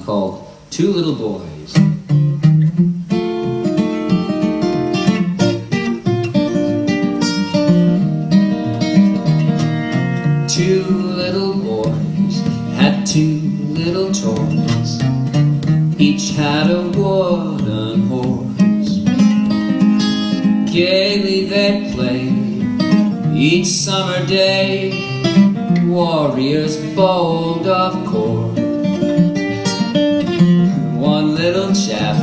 called Two Little Boys. Two little boys had two little toys. Each had a wooden horse. Gaily they played each summer day, warriors bold of course. One little chap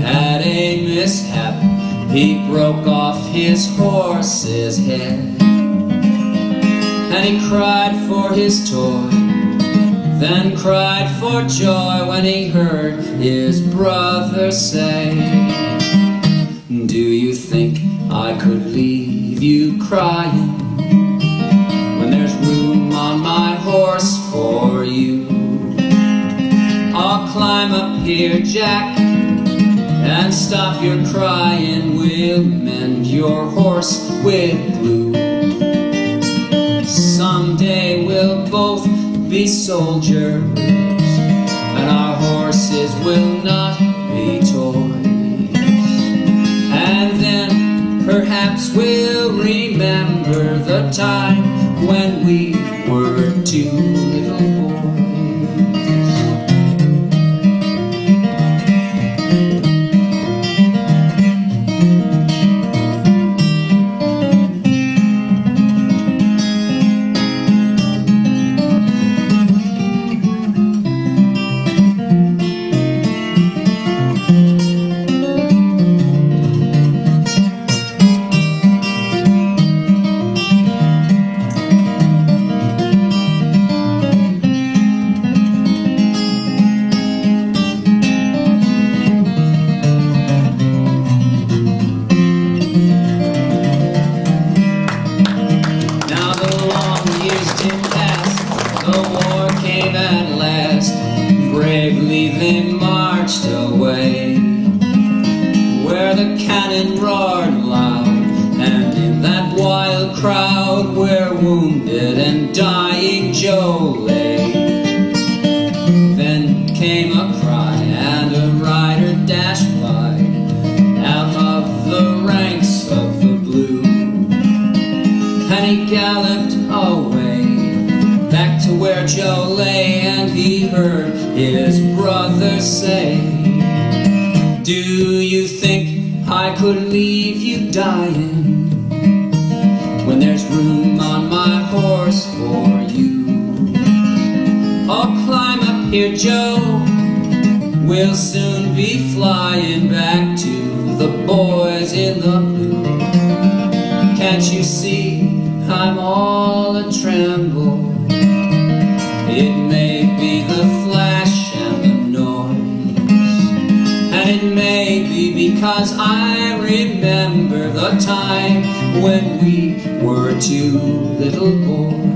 had a mishap. He broke off his horse's head, and he cried for his toy, then cried for joy when he heard his brother say, "Do you think I could leave you crying when there's room on my horse for you? I'll climb up here, Jack, and stop your crying. We'll mend your horse with glue. Someday we'll both be soldiers, and our horses will not be toys. And then perhaps we'll remember the time when we were two little boys." Bravely they marched away, where the cannon roared loud, and in that wild crowd where wounded and dying Joe lay. Then came a cry and a rider dashed by, out of the ranks of the blue, and he galloped away back to where Joe lay, and he heard his brother say, "Do you think I could leave you dying when there's room on my horse for you? I'll climb up here, Joe, we'll soon be flying back to the boys in the blue. Can't you see I'm all a tremble? It may be the flash and the noise, and it may be because I remember the time when we were two little boys."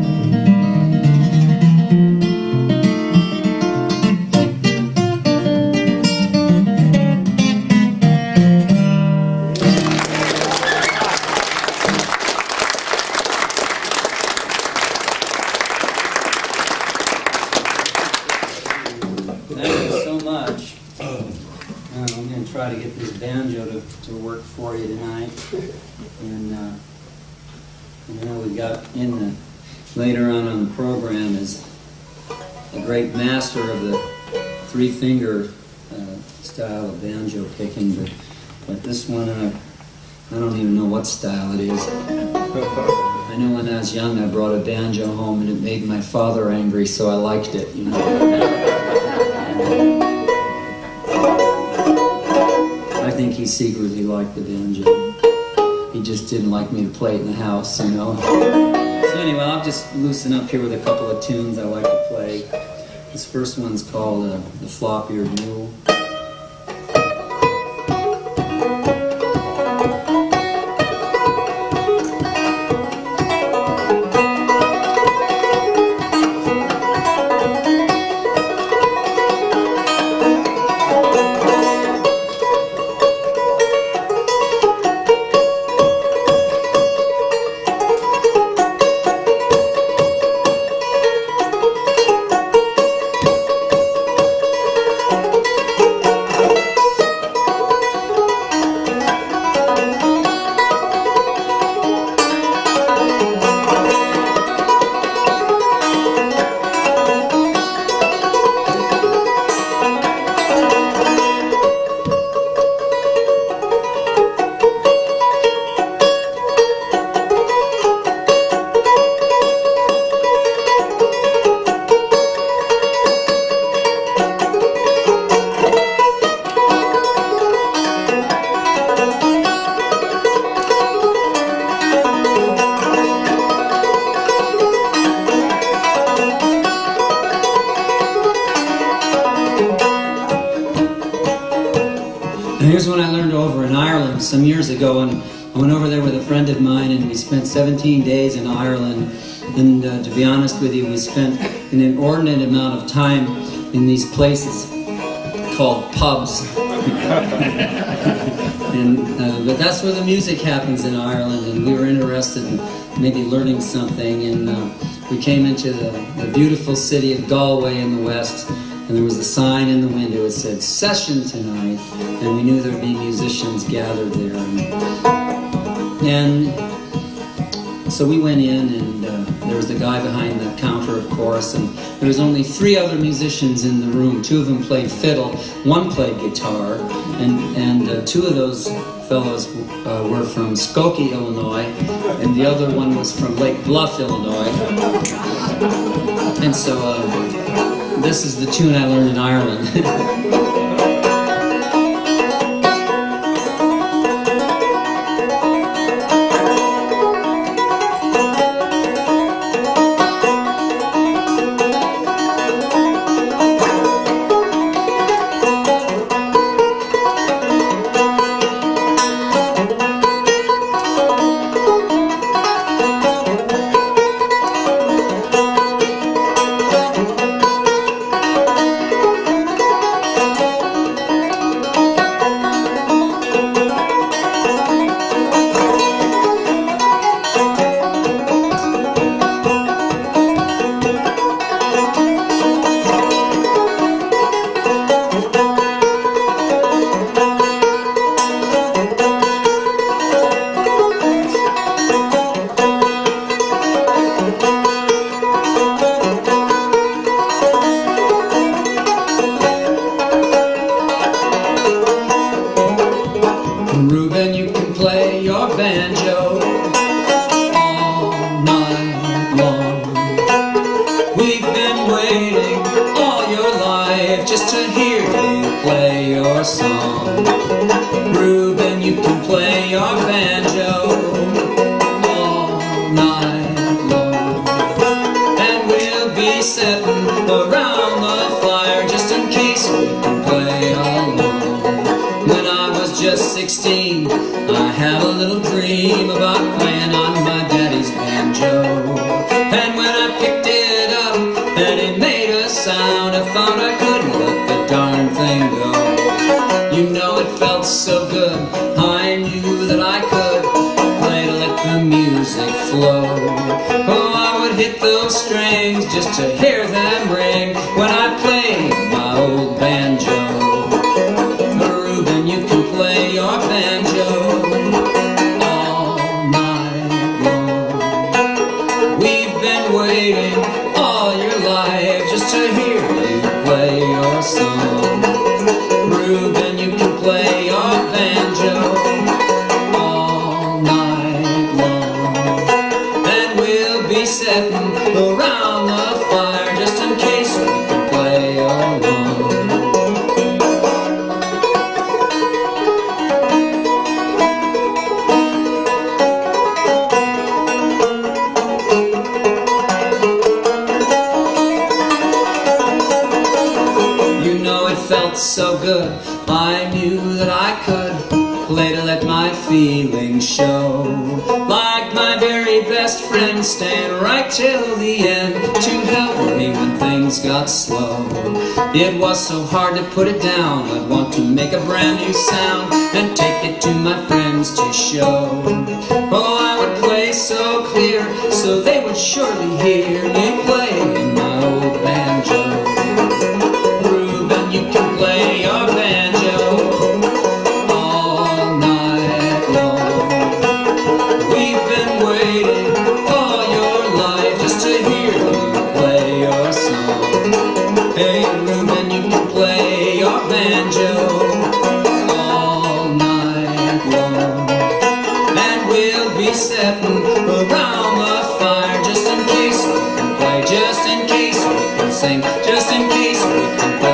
I'm going to try to get this banjo to work for you tonight. And we got in the, later on the program is a great master of the three-finger style of banjo picking, but this one, I don't even know what style it is. I know when I was young I brought a banjo home and it made my father angry, so I liked it, you know. I think he secretly liked the banjo. He just didn't like me to play it in the house, you know. So anyway, I'll just loosen up here with a couple of tunes I like to play. This first one's called the Eared Mule. Here's one I learned over in Ireland some years ago, and I went over there with a friend of mine, and we spent 17 days in Ireland. And to be honest with you, we spent an inordinate amount of time in these places called pubs. But that's where the music happens in Ireland, and we were interested in maybe learning something. And we came into the beautiful city of Galway in the west, and there was a sign in the window. It said, "Session tonight," and we knew there'd be musicians gathered there. And so we went in, and there was the guy behind the counter, of course, and there was only 3 other musicians in the room. 2 of them played fiddle, 1 played guitar, and 2 of those fellows were from Skokie, Illinois, and the other one was from Lake Bluff, Illinois. And so this is the tune I learned in Ireland. Ruben, you can play your banjo all night long. We've been waiting all your life just to hear you play your song. Ruben, you can play your banjo all night long, and we'll be sitting around the fire just in case we can play along. When I was just 16, I had a little dream about playing on my daddy's banjo. And when I picked it up and it made a sound, I found I couldn't let the darn thing go. You know it felt so good, I knew that I could play to let the music flow. Oh, I would hit those strings just to hear them ring when I played my old banjo. You can play your banjo all night long. We've been waiting all your life just to hear you play your song. Ruben, you can play your banjo all night long, and we'll be sitting around the fire just in case we can play along. Felt so good, I knew that I could play to let my feelings show. Like my very best friend, stand right till the end to help me when things got slow. It was so hard to put it down, I'd want to make a brand new sound and take it to my friends to show. Oh, I would play so clear, so they would surely hear me playing my old banjo. You can play your banjo all night long. We've been waiting all your life just to hear you play your song. Hey Ruben, you can play your banjo all night long, and we'll be sitting around the fire just in case we can play, just in case we can sing, just in case we can play.